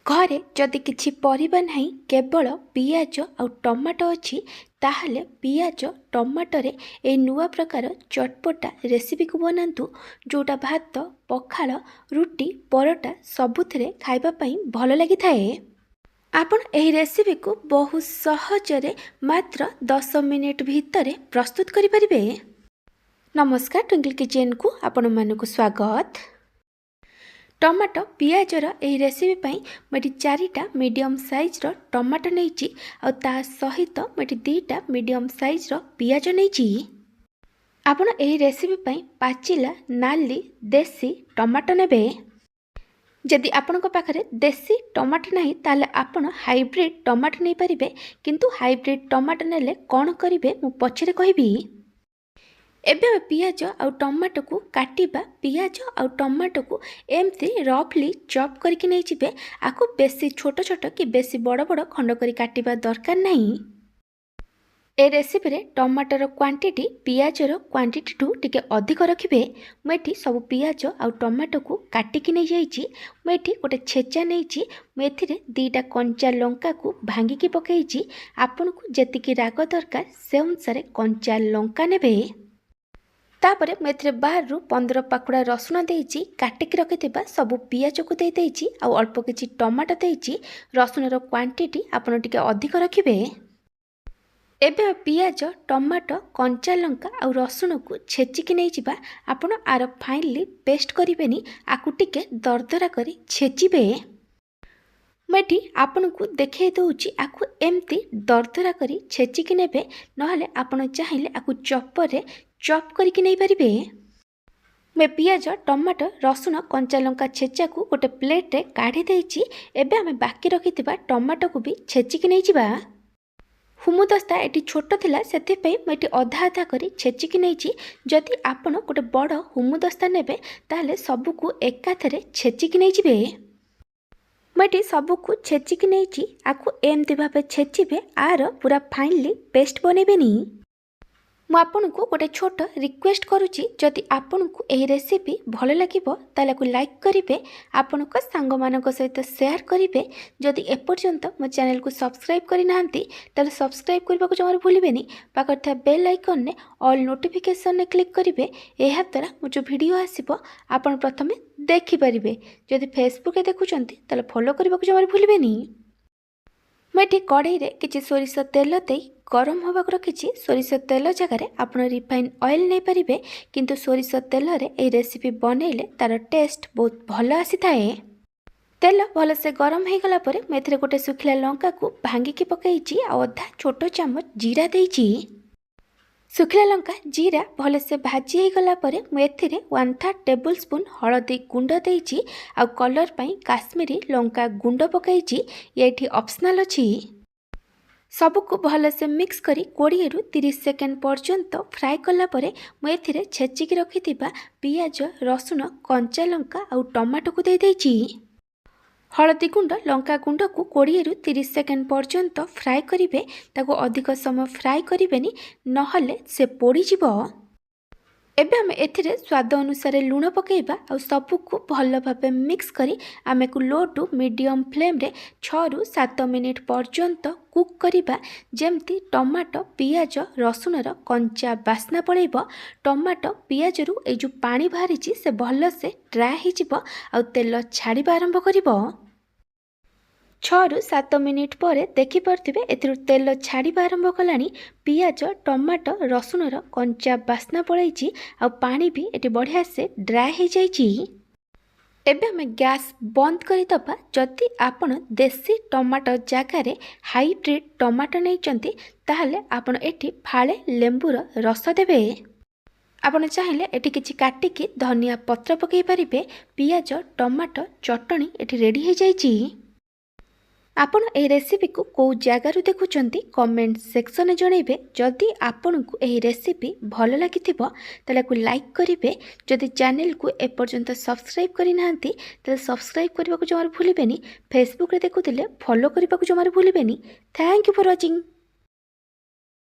घरे जदि किछि परिबा नहीं केवल पियाज आउ टमाटो अच्छी ताहले पियाज टमाटरे ए नुआ प्रकार चटपटा रेसिपी को बनातु जोटा भात पखाल रुटी परोटा सबुथिरे खाइबा पई भल लगी थाए। आपण एही रेसिपी को बहुत सहजरे मात्र 10 मिनिट भितरे प्रस्तुत करि परिबे। नमस्कार, ट्विंकल किचन को आपण मानकु स्वागत। टमाटो पियाजर एही रेसिपी पई मटी 4टा मीडियम साइज रो टमाटो नेची आ ता सहित मटी 2टा मीडियम साइज रो पियाज नेची। आपण एही रेसिपी पई पाचिला नाली देसी टमाटो नेबे। जदि आपण को पाखरे देसी टमाटो नहीं ताले आपण हाइब्रिड टमाटो नै परिबे, किंतु हाइब्रिड टमाटो नेले कोन करिवे मु पछरे कहिबी। एबे पियाज आउ टमाटो को काटिबा। पियाज आउ टमाटो को एमती रफली चॉप करके नहीं जिबे। आको बेसी छोट छोट कि बेसी बड़ बड़ खंड करी काटिबा दरकार नहीं। ए रेसिपी रे टमाटर क्वांटिटी पियाजर क्वांटिटी ठू टिके अधिक रखिबे। मेठी सब पियाज आउ टमाटो को काटिकी नहीं जाइछि। मेठी गोटे छेचा नहीं। मेथिरे 2टा कंचा लंका को भांगिकी पकाइछि। आपन को जेतिकी राग दरकार से अनुसार कंचा लंका नेबे। तापरे मेथरे 12 रु 15 पाकुड़ा रसुण देइछि। काटिकी रखिथिबा सबु पियाज को दे देइछि आ अल्प किछि टमाटो देइछि। रसुणर क्वांटिटी आपण टिके अधिक रखिबे। एबे पियाज टमाटो कंचा लंका आ रसुण को छेचिकी नै जिबा। आपण आर फाइनली पेस्ट करिबेनी, आकु टिके दरदरा करी छेचिबे। मेठी आपण को देखे दउछि आकु एमती दरदरा करी छेचिकी नेबे। नहले आपण चाहिले आकु चॉपर रे चॉप करके नहीं पारिबे। मैं पियाज टमाटो रसुण कंचा लंका छेचा को गोटे प्लेट रे काढ़ी देइछि। एबे हमें बाकी रखिथिबा टमाटो को भी छेचिकी नहीं जिबा। हुमुदस्ता एटी छोट थिला सेथि पई मेटी अधा अधा करी छेचिकी नैछि। जदि आपण गोटे बड़ हुमुदस्ता नेबे ताले सबु को एकाथरे छेचिकी नहीं जिबे। मेटी सबु को छेचिकी नैछि। आकु एमति भाबे छेचिबे। आर पूरा फाइनली पेस्ट बनेबेनी। मु आपन को गोटे छोट रिक्वेस्ट करुच्ची, जदि आपन को एही रेसिपी भल लागिबो ताले को लाइक करिवे, आपन को सांग मानक सहित शेयर करिवे। जदि एपर्यंत मो चैनल को सब्सक्राइब करि नाहंती ताले सब्सक्राइब करबा को जमार भूलिबेनी। पाखर था बेल आइकन ने ऑल नोटिफिकेशन ने क्लिक करिवे। एहा द्वारा मो जो वीडियो आसीबो आपन प्रथमे देखि परिबे। जदि फेसबुक रे देखुचंती ताले फॉलो करबा को जमार भूलिबेनी। मेठी कढ़ई रे किछि सोरिष तेल देई गरम होगा रखी। सोरिष तेल जगार आप रिफाइन ऑयल नहीं पारे, किंतु सोरिष तेल रे ए रेसिपी बनइले तार टेस्ट बहुत भल आसी थाए। तेल भल से गरम हो गला परे मैं गोटे सुखिला लंका को भांगिकी पकई आ अधा छोट चामच जीरा देइछि। सुखिला लंका जीरा भल से भाजी हो गला परे मुझे 1/3 टेबुल स्पून हलदी गुंड देइछि आ कलर पई काश्मीरी लंका गुंड पकई। ये ऑप्शनल अछि। सबको भल से मिक्स करी 20 रु 30 सेकेंड पर्यंत फ्राए कला परे मुझे छेचिकी रखिथिबा पियाज रसुण कंचा लंका आ टमाटो को दे देइछि। हलदी गुंड लंका गुंड को 20 रु 30 सेकेंड पर्यंत फ्राए करिवे। ताको अधिक समय फ्राए करिवेनी, नहले से पोड़ी जिवो। एबे हम एथिरे स्वाद अनुसार लूण पकेइबा आ सबु को भल भाबे मिक्स करी आमे को लो टू मीडियम फ्लेम रे 6 रु 7 मिनिट पर्यंत कुक करिबा। जेमती टमाटो पियाज रसुणर कंचा बास्ना पळेइबो। टमाटो पियाज रु ए जो पानी बाहरिछि से भल से ड्राई हो जिवो आ तेल छाड़िबा आरंभ करिवो। 6 रु 7 मिनिट पर देखिपे एथि तेल छाड़िबा आरंभ कलानी। पियाज टमाटो रसुणर कंचा बास्ना पड़ाई आ पानी भी एटी बढ़िया से ड्राई हो जाइछि। एबे हमें गैस बंद करदबा। जदि आपण देसी टमाटो जगार हाइब्रिड टमाटो नहीं ताहले आपण एटी फाळे लेंबूर रस देबे। आपण चाहिले एटी किछि काटिकी धनिया पत्र पकई पारिबे। पियाज टमाटो चटणी एटी रेडी हो जाइछि। आपण ए रेसिपी को कौ जगार देखुचंती कमेंट सेक्शन में जनइबे। जदि आपण को ए रेसिपी भल लागिथिबो ताले को लाइक करिवे। जदि चैनल को एपर्यंत सब्सक्राइब करि नाहंती ताले सब्सक्राइब करबा को जमार भूलिबेनी। फेसबुक रे देखुतिले फॉलो करबा को जमार भूलिबेनी। Thank you for watching.